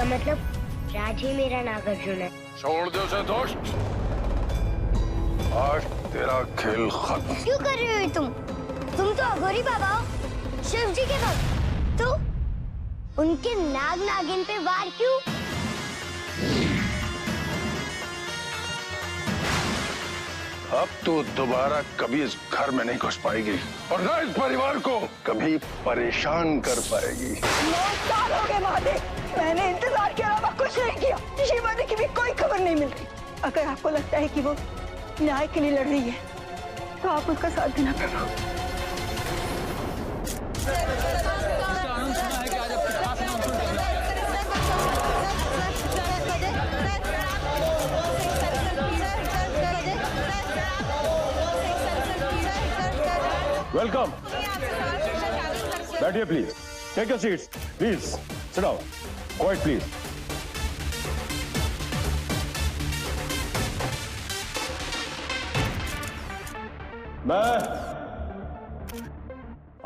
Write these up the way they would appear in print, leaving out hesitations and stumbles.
इसका मतलब राज ही मेरा नागार्जुन है। छोड़ दो उसे दोस्त, आज तेरा खेल खत्म। क्यों कर रहे हो तुम तो अघोरी बाबा हो, शिव जी के भक्त, तो उनके नाग नागिन पे वार क्यों? अब तो दोबारा कभी इस घर में नहीं घुस पाएगी और ना इस परिवार को कभी परेशान कर पाएगी। 9 साल हो गए महादेव, मैंने इंतजार के अलावा कुछ नहीं किया। शिवानी की भी कोई खबर नहीं मिल रही। अगर आपको लगता है कि वो न्याय के लिए लड़ रही है तो आप उसका साथ देना प्रभु। वेलकम, बैठिए please, take your seats, please sit down, quiet please. मैं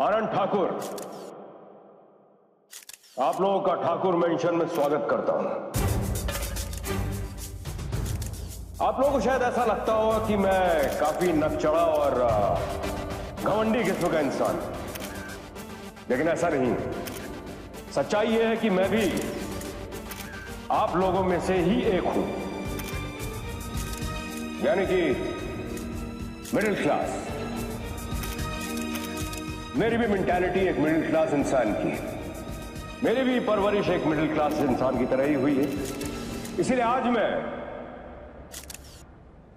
आनंद ठाकुर आप लोगों का ठाकुर मेंशन में स्वागत करता हूं। आप लोगों को शायद ऐसा लगता होगा कि मैं काफी नकचढ़ा और घमंडी किस्म का इंसान, लेकिन ऐसा नहीं। सच्चाई यह है कि मैं भी आप लोगों में से ही एक हूं, यानी कि मिडिल क्लास। मेरी भी मेंटालिटी एक मिडिल क्लास इंसान की है, मेरी भी परवरिश एक मिडिल क्लास इंसान की तरह ही हुई है। इसीलिए आज मैं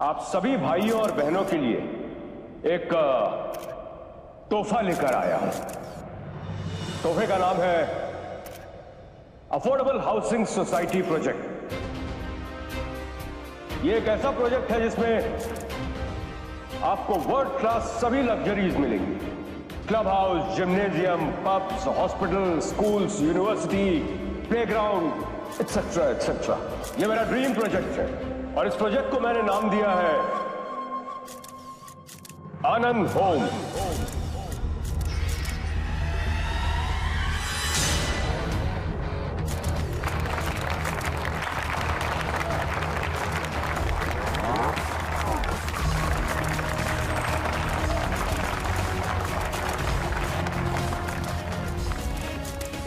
आप सभी भाइयों और बहनों के लिए एक तोहफा लेकर आया हूं। तोहफे का नाम है अफोर्डेबल हाउसिंग सोसाइटी प्रोजेक्ट। ये एक ऐसा प्रोजेक्ट है जिसमें आपको वर्ल्ड क्लास सभी लग्जरीज मिलेंगी। Club house, gymnasium, pubs, hospital, schools, university, playground, etcetera etcetera. ये मेरा ड्रीम प्रोजेक्ट है और इस प्रोजेक्ट को मैंने नाम दिया है आनंद होम।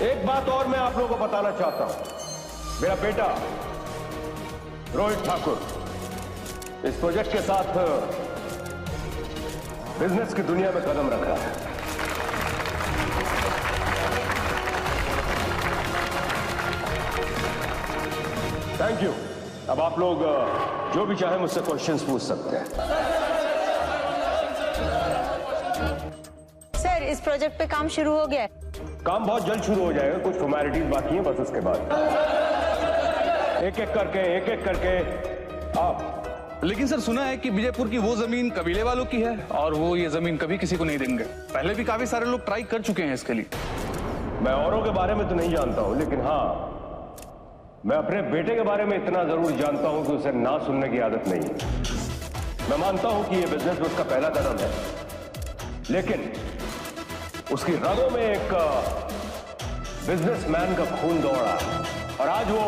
एक बात और मैं आप लोगों को बताना चाहता हूं, मेरा बेटा रोहित ठाकुर इस प्रोजेक्ट के साथ बिजनेस की दुनिया में कदम रख रहा है। Thank you. अब आप लोग जो भी चाहे मुझसे क्वेश्चंस पूछ सकते हैं। सर, इस प्रोजेक्ट पे काम शुरू हो गया है। काम बहुत जल्द शुरू हो जाएगा, कुछ फॉर्मेलिटीज बाकी हैं, बस उसके बाद एक एक करके आप। लेकिन सर, सुना है कि विजयपुर की वो जमीन कबीले वालों की है और वो ये जमीन कभी किसी को नहीं देंगे। पहले भी काफी सारे लोग ट्राई कर चुके हैं इसके लिए। मैं औरों के बारे में तो नहीं जानता हूं, लेकिन हाँ, मैं अपने बेटे के बारे में इतना जरूर जानता हूं कि उसे ना सुनने की आदत नहीं है। मैं मानता हूं कि यह बिजनेस में उसका पहला कदम है, लेकिन उसकी रगों में एक बिजनेसमैन का खून दौड़ा और आज वो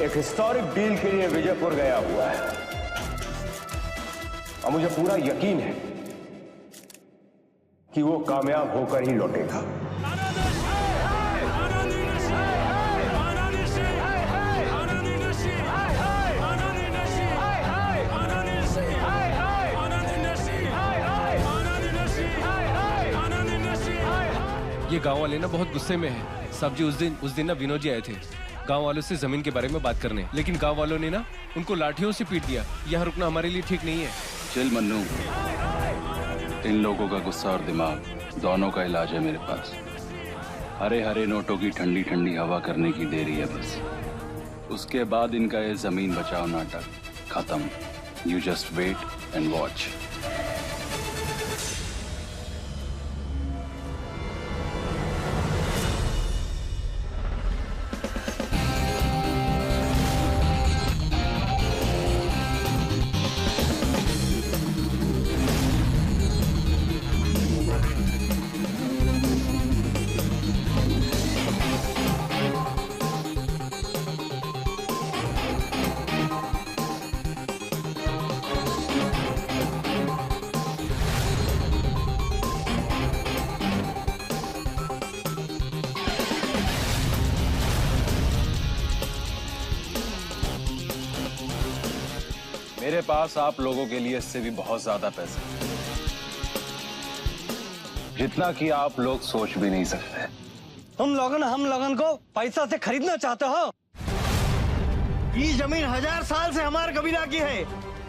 एक हिस्टोरिक डील के लिए विजयपुर गया हुआ है और मुझे पूरा यकीन है कि वो कामयाब होकर ही लौटेगा। ये गांव वाले ना बहुत गुस्से में हैं। साहब जी, उस दिन ना विनोद जी आए थे गांव वालों से जमीन के बारे में बात करने, लेकिन गांव वालों ने ना उनको लाठियों से पीट दिया। यहाँ रुकना हमारे लिए ठीक नहीं है। चल मन्नू, इन लोगों का गुस्सा और दिमाग दोनों का इलाज है मेरे पास। हरे हरे नोटों की ठंडी ठंडी हवा करने की देरी है बस। उसके बाद इनका ये जमीन बचाओ नाटक खत्म। You just wait and watch. मेरे पास आप लोगों के लिए इससे भी बहुत ज्यादा पैसे हैं, जितना कि आप लोग सोच भी नहीं सकते। तुम हम लोगन को पैसा से खरीदना चाहते हो? ये जमीन 1000 साल से हमारे कबीला की है।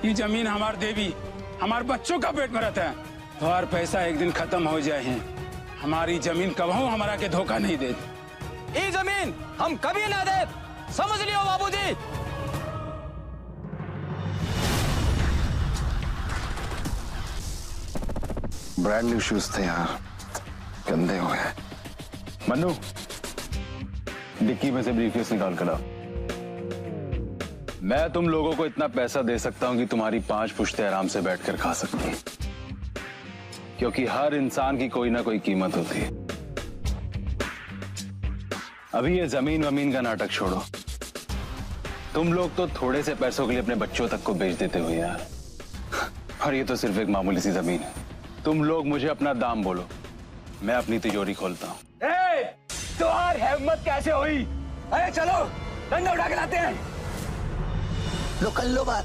ये जमीन हमार देवी हमारे बच्चों का पेट में रहता है। तुम्हारा पैसा एक दिन खत्म हो जाए हैं, हमारी जमीन कभी हमारा के धोखा नहीं देती। ये जमीन हम कभी ना दे, समझ लियो बाबूजी। ब्रांड न्यू शूज थे यार, गंदे हो गए। मन्नू, डिक्की में से ब्रीफकेस निकाल कर लाओ। मैं तुम लोगों को इतना पैसा दे सकता हूं कि तुम्हारी 5 पुश्तें आराम से बैठकर खा सकती हैं, क्योंकि हर इंसान की कोई ना कोई कीमत होती है। अभी ये जमीन वमीन का नाटक छोड़ो, तुम लोग तो थोड़े से पैसों के लिए अपने बच्चों तक को बेच देते हो यार, और ये तो सिर्फ एक मामूली सी जमीन है। तुम लोग मुझे अपना दाम बोलो, मैं अपनी तिजोरी खोलता हूँ। तुम्हारी हिम्मत कैसे हुई? अरे चलो डंडा उठा के लाते हैं। लो कर लो बात।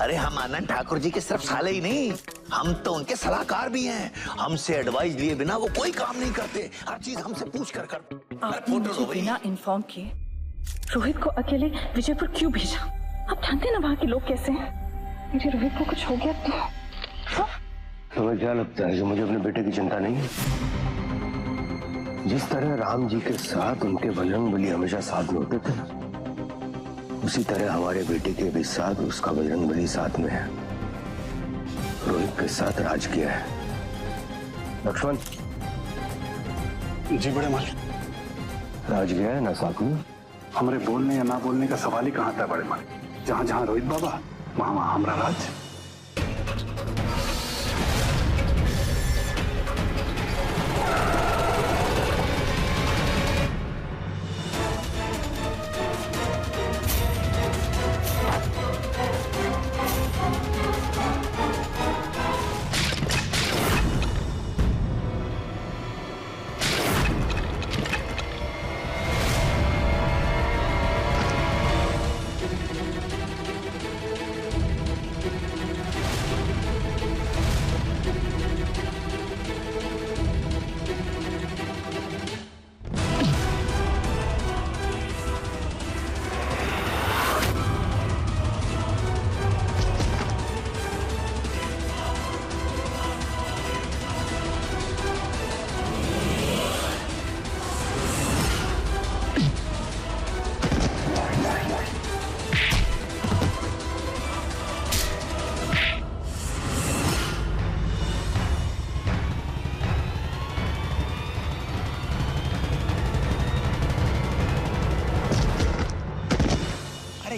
अरे हम आनंद ठाकुर जी के सिर्फ साले ही नहीं, हम तो उनके सलाहकार भी हैं। हमसे एडवाइस लिए बिना वो कोई काम नहीं करते, हर चीज हमसे पूछ कर आपने मुझे बिना इन्फॉर्म किए रोहित को अकेले विजयपुर क्यों भेजा? आप जानते ना वहाँ के लोग कैसे हैं। मेरे रोहित को कुछ हो गया तो तुम्हें क्या लगता है कि मुझे अपने बेटे की चिंता नहीं है? जिस तरह राम जी के साथ उनके बजरंगबली हमेशा साथ में होते थे, उसी तरह हमारे बेटे के भी साथ उसका बजरंगबली साथ में है। रोहित के साथ राज किया है। लक्ष्मण जी बड़े मालिक। राज गया है ना साथ में? हमारे बोलने या ना बोलने का सवाल ही कहाँ था बड़े मालिक। जहाँ जहाँ रोहित बाबा वहाँ वहाँ हमारा राज।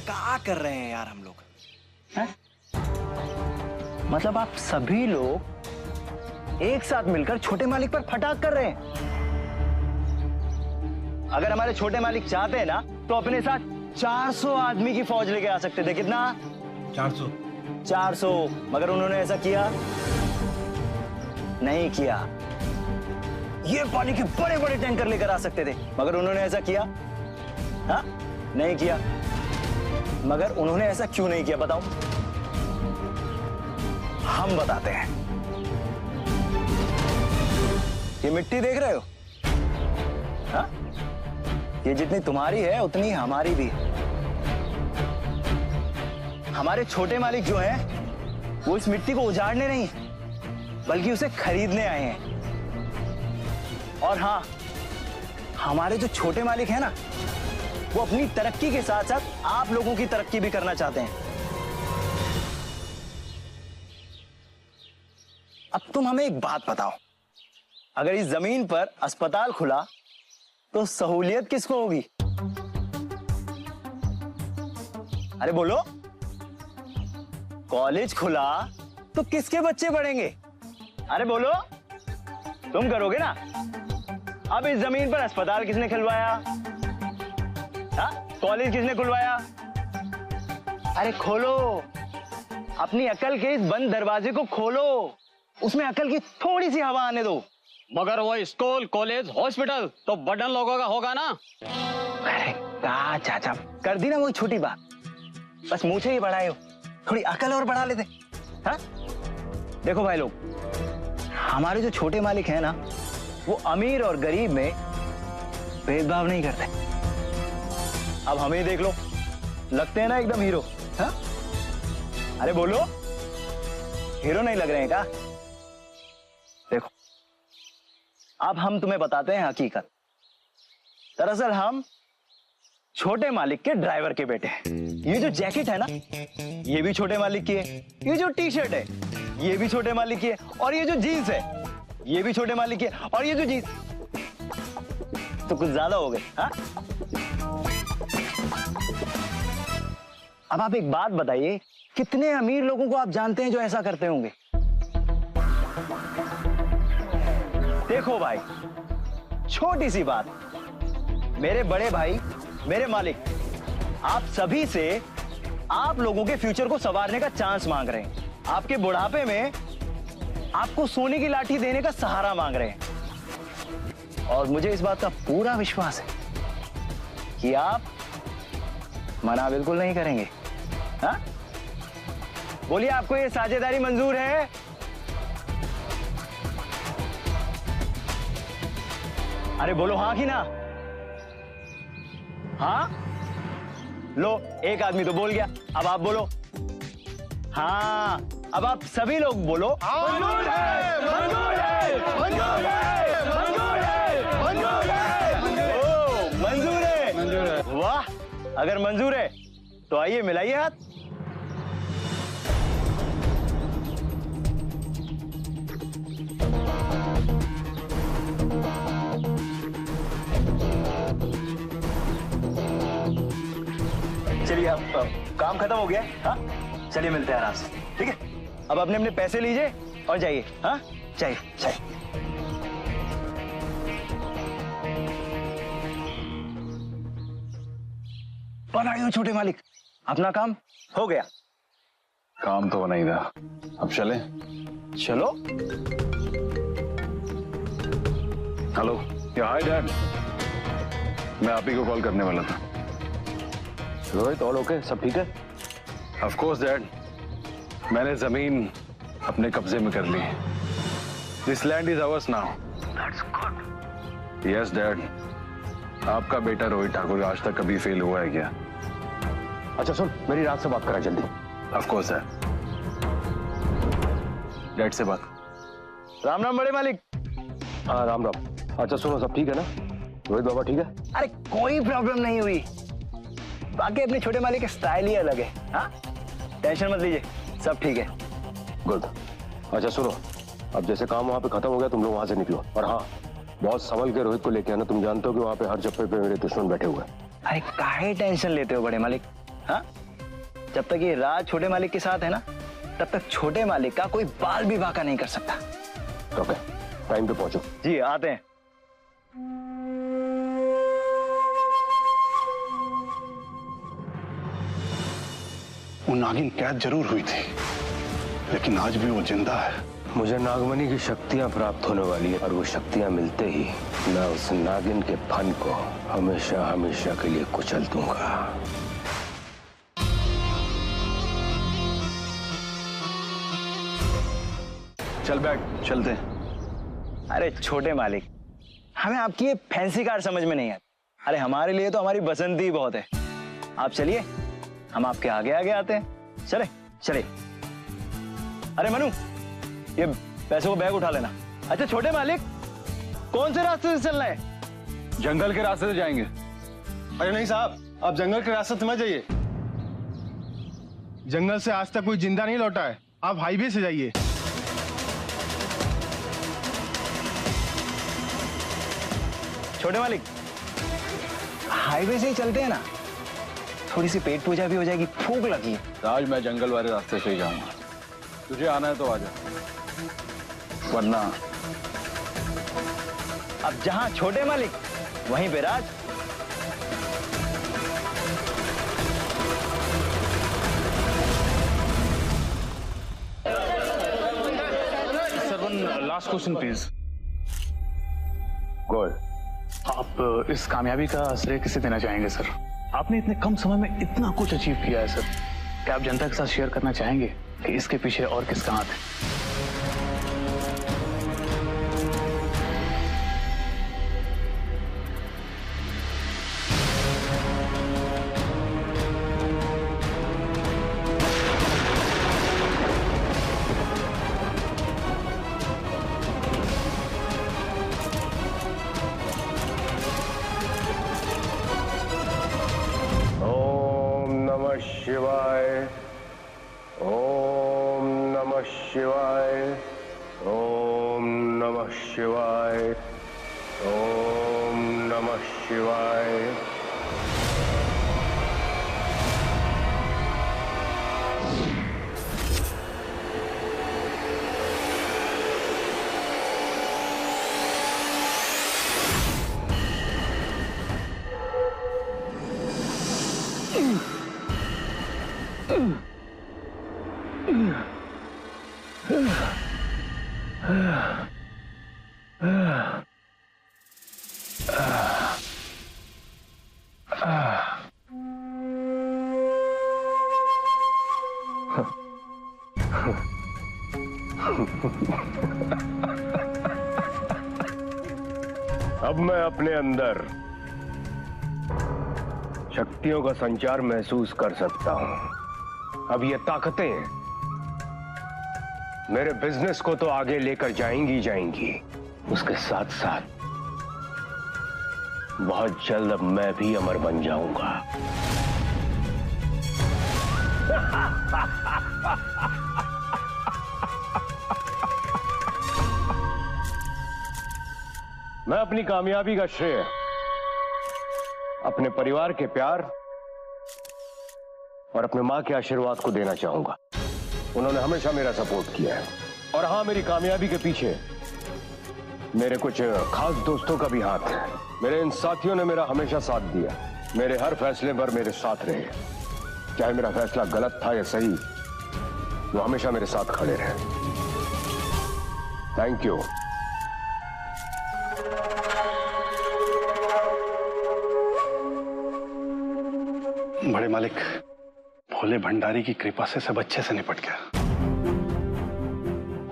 क्या कर रहे हैं यार हम लोग? मतलब आप सभी लोग एक साथ मिलकर छोटे मालिक पर फटाक कर रहे हैं। अगर हमारे छोटे मालिक चाहते हैं ना तो अपने साथ 400 आदमी की फौज लेके आ सकते थे। कितना? 400। मगर उन्होंने ऐसा किया नहीं किया। ये पानी के बड़े बड़े टैंकर लेकर आ सकते थे, मगर उन्होंने ऐसा किया हाँ? नहीं किया। मगर उन्होंने ऐसा क्यों नहीं किया बताओ? हम बताते हैं। ये मिट्टी देख रहे हो हा? ये जितनी तुम्हारी है उतनी हमारी भी है। हमारे छोटे मालिक जो हैं वो इस मिट्टी को उजाड़ने नहीं बल्कि उसे खरीदने आए हैं। और हाँ, हमारे जो छोटे मालिक हैं ना वो अपनी तरक्की के साथ साथ आप लोगों की तरक्की भी करना चाहते हैं। अब तुम हमें एक बात बताओ, अगर इस जमीन पर अस्पताल खुला तो सहूलियत किसको होगी? अरे बोलो। कॉलेज खुला तो किसके बच्चे पढ़ेंगे? अरे बोलो। तुम करोगे ना। अब इस जमीन पर अस्पताल किसने खुलवाया? कॉलेज किसने खुलवाया? अरे खोलो, अपनी अकल के इस बंद दरवाजे को खोलो, उसमें अकल की थोड़ी सी हवा आने दो। मगर वो स्कूल कॉलेज हॉस्पिटल तो बड़न लोगों का होगा ना। अरे चाचा कर दी ना वो छोटी बात, बस मुझे ही बढ़ाए हो। थोड़ी अकल और बढ़ा लेते। हाँ? देखो भाई लोग, हमारे जो छोटे मालिक हैं ना, वो अमीर और गरीब में भेदभाव नहीं करते। अब हमें देख लो, लगते हैं ना एकदम हीरो। हाँ? अरे बोलो, हीरो नहीं लग रहे हैं क्या? देखो, अब हम तुम्हें बताते हैं हकीकत। दरअसल हम छोटे मालिक के ड्राइवर के बेटे हैं। ये जो जैकेट है ना, ये भी छोटे मालिक की है। ये जो टी शर्ट है, ये भी छोटे मालिक की है। और ये जो जीन्स है, ये भी छोटे मालिक की है। और ये जो जीन्स तो कुछ ज्यादा हो गए। हाँ? अब आप एक बात बताइए, कितने अमीर लोगों को आप जानते हैं जो ऐसा करते होंगे? देखो भाई, छोटी सी बात, मेरे बड़े भाई, मेरे मालिक, आप सभी से आप लोगों के फ्यूचर को संवारने का चांस मांग रहे हैं। आपके बुढ़ापे में आपको सोने की लाठी देने का सहारा मांग रहे हैं। और मुझे इस बात का पूरा विश्वास है कि आप मना बिल्कुल नहीं करेंगे। हाँ? बोलिए, आपको ये साझेदारी मंजूर है? अरे बोलो हाँ कि ना? हाँ? लो, एक आदमी तो बोल गया, अब आप बोलो। हाँ, अब आप सभी लोग बोलो। मंजूर है, मंजूर है, मंजूर है, मंजूर है, मंजूर है। ओ, मंजूर है, मंजूर है। वाह, अगर मंजूर है तो आइए मिलाइए हाथ। चलिए, अब काम खत्म हो गया। हाँ, चलिए मिलते हैं आराम से। ठीक है, अब अपने अपने पैसे लीजिए और जाइए। हाँ, चाहिए चाहिए। बनाइए छोटे मालिक, अपना काम हो गया। काम तो नहीं था, अब चले? चलो। हेलो, हाय डैड, मैं आप ही को कॉल करने वाला था। Rohit, all okay? सब ठीक है? ऑफ कोर्स डैड, मैंने जमीन अपने कब्जे में कर ली। This land is ours now. That's good. Yes dad, आपका बेटा रोहित ठाकुर आज तक कभी फेल हुआ है क्या? अच्छा सुन, मेरी रात से बात करा जल्दी। Of course dad. डैड से बात। राम राम बड़े मालिक। हाँ राम राम। अच्छा सुनो, सब ठीक है ना? रोहित बाबा ठीक है? अरे कोई प्रॉब्लम नहीं हुई, बाकी अपने छोटे मालिक का स्टाइल ही अलग है। हाँ, टेंशन मत लीजिए, सब ठीक है। गुड। अच्छा सुनो, अब जैसे काम वहाँ पे खत्म हो गया, तुम लोग वहाँ से निकलो। और हाँ, बहुत संभल के रोहित को लेके आना। तुम जानते हो कि वहाँ पे हर चप्पे पे मेरे दुश्मन बैठे हुए हैं। अरे काहे टेंशन लेते हो बड़े मालिक? हाँ, जब तक ये राज छोटे मालिक के साथ है ना, तब तक छोटे मालिक का कोई बाल भी बाका नहीं कर सकता। ओके, टाइम पे पहुंचो। जी आते हैं। वो नागिन कैद जरूर हुई थी, लेकिन आज भी वो जिंदा है। मुझे नागमणि की शक्तियां प्राप्त होने वाली है, और वो शक्तियां मिलते ही मैं उस नागिन के फन को हमेशा हमेशा के लिए कुचल दूंगा। चल बैठ, चलते हैं। अरे छोटे मालिक, हमें आपकी ये फैंसी कार समझ में नहीं आती। अरे हमारे लिए तो हमारी बसंती ही बहुत है। आप चलिए, हम आपके आगे आगे आते हैं। चले चले। अरे मनु, ये पैसों को बैग उठा लेना। अच्छा छोटे मालिक, कौन से रास्ते से चलना है? जंगल के रास्ते से जाएंगे। अरे नहीं साहब, आप जंगल के रास्ते से मत जाइए। जंगल से आज तक कोई जिंदा नहीं लौटा है। आप हाईवे से जाइए। छोटे मालिक, हाईवे से ही चलते हैं ना, थोड़ी सी पेट पूजा भी हो जाएगी, भूख लगी है। आज मैं जंगल वाले रास्ते से ही जाऊंगा। तुझे आना है तो आजा, वरना अब जहां छोटे मालिक वहीं पे राज। Sir, one last question please. Good. आप इस कामयाबी का श्रेय किसे देना चाहेंगे सर? आपने इतने कम समय में इतना कुछ अचीव किया है सर। क्या आप जनता के साथ शेयर करना चाहेंगे कि इसके पीछे और किसका हाथ है? शिवाय, ओम नमः शिवाय, ओम नमः शिवाय, ओम नमः शिवाय। अब मैं अपने अंदर शक्तियों का संचार महसूस कर सकता हूं। अब ये ताकतें मेरे बिजनेस को तो आगे लेकर जाएंगी, उसके साथ साथ बहुत जल्द अब मैं भी अमर बन जाऊंगा। मैं अपनी कामयाबी का श्रेय अपने परिवार के प्यार और अपने मां के आशीर्वाद को देना चाहूंगा। उन्होंने हमेशा मेरा सपोर्ट किया है। और हां, मेरी कामयाबी के पीछे मेरे कुछ खास दोस्तों का भी हाथ है। मेरे इन साथियों ने मेरा हमेशा साथ दिया, मेरे हर फैसले पर मेरे साथ रहे। चाहे मेरा फैसला गलत था या सही, वो हमेशा मेरे साथ खड़े रहे। Thank you. बड़े मालिक, भोले भंडारी की कृपा से सब अच्छे से निपट गया।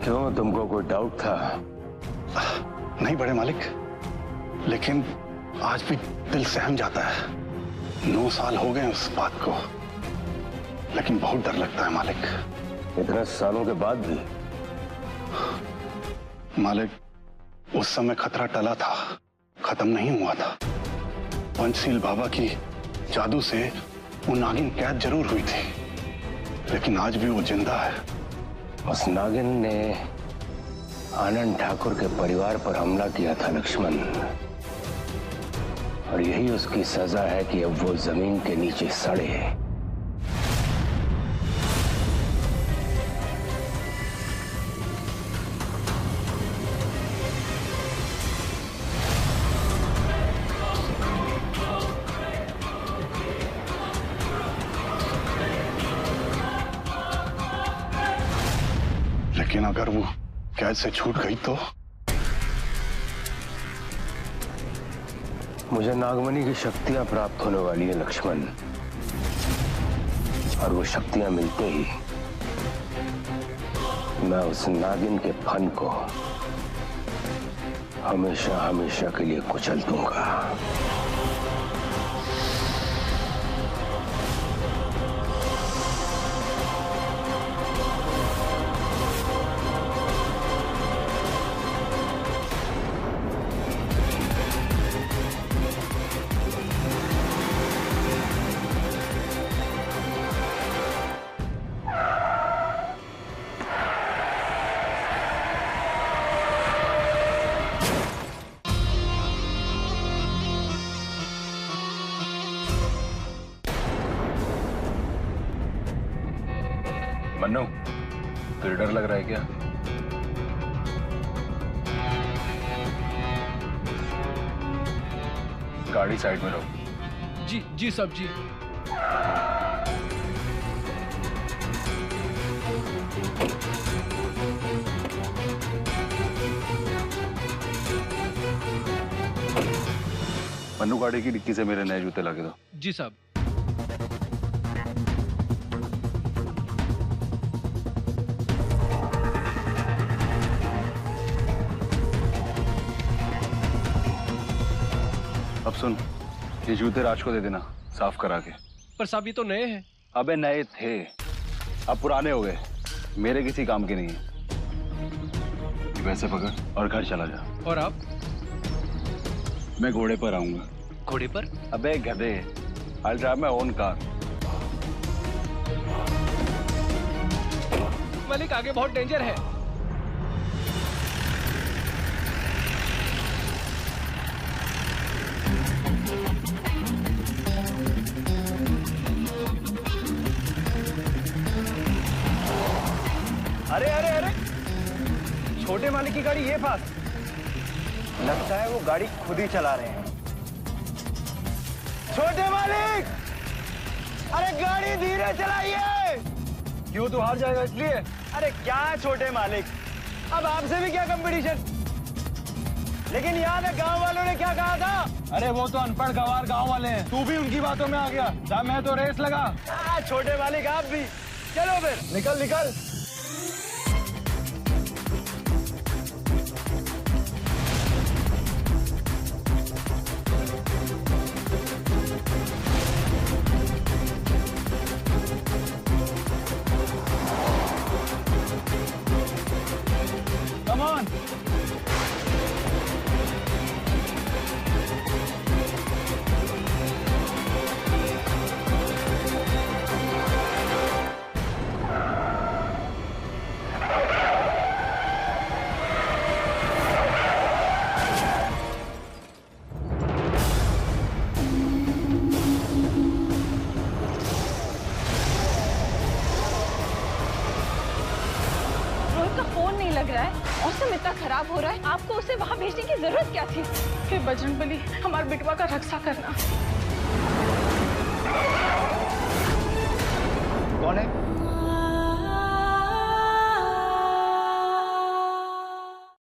क्यों, तुमको कोई डाउट था? नहीं बड़े मालिक, लेकिन आज भी दिल सहम जाता है। 9 साल हो गए उस बात को, लेकिन बहुत डर लगता है मालिक। इतने सालों के बाद भी? मालिक, उस समय खतरा टला था, खत्म नहीं हुआ था। पंचशील बाबा की जादू से वो नागिन कैद जरूर हुई थी, लेकिन आज भी वो जिंदा है। उस नागिन ने आनंद ठाकुर के परिवार पर हमला किया था लक्ष्मण, और यही उसकी सजा है कि अब वो जमीन के नीचे सड़े। लेकिन अगर वो कैद से छूट गई तो? मुझे नागमणि की शक्तियां प्राप्त होने वाली है लक्ष्मण, और वो शक्तियां मिलते ही मैं उस नागिन के फन को हमेशा हमेशा के लिए कुचल दूंगा। मन्नू, तुझे डर लग रहा है क्या? गाड़ी साइड में रहो। जी जी साहब जी। मन्नू, गाड़ी की डिक्की से मेरे नए जूते ला के दो। जी साहब। अब सुन, ये जूते राज को दे देना साफ करा के। पर साहब ये तो नए हैं। अबे नए थे, अब पुराने हो गए, मेरे किसी काम के नहीं है। पैसे पकड़ और घर चला जा। और आप? मैं घोड़े पर आऊंगा। घोड़े पर? अबे गधे, I'll drive my own car। मालिक आगे बहुत डेंजर है। अरे अरे अरे, छोटे मालिक की गाड़ी ये पास, लगता है वो गाड़ी खुद ही चला रहे हैं। छोटे मालिक, अरे गाड़ी धीरे चलाइए। क्यों, तू हार जाएगा इसलिए? अरे क्या है छोटे मालिक, अब आपसे भी क्या कंपटीशन। लेकिन याद है गांव वालों ने क्या कहा था? अरे वो तो अनपढ़ गंवार गांव वाले हैं, तू भी उनकी बातों में आ गया। जा, मैं तो रेस लगा। छोटे मालिक आप भी चलो फिर, निकल निकल। Come on. रोहित का फोन नहीं लग रहा है, मौसम इतना खराब हो रहा है, आपको उसे वहां भेजने की जरूरत क्या थी? फिर बजरंगबली, हमारे बिटवा का रक्षा करना। कौन है?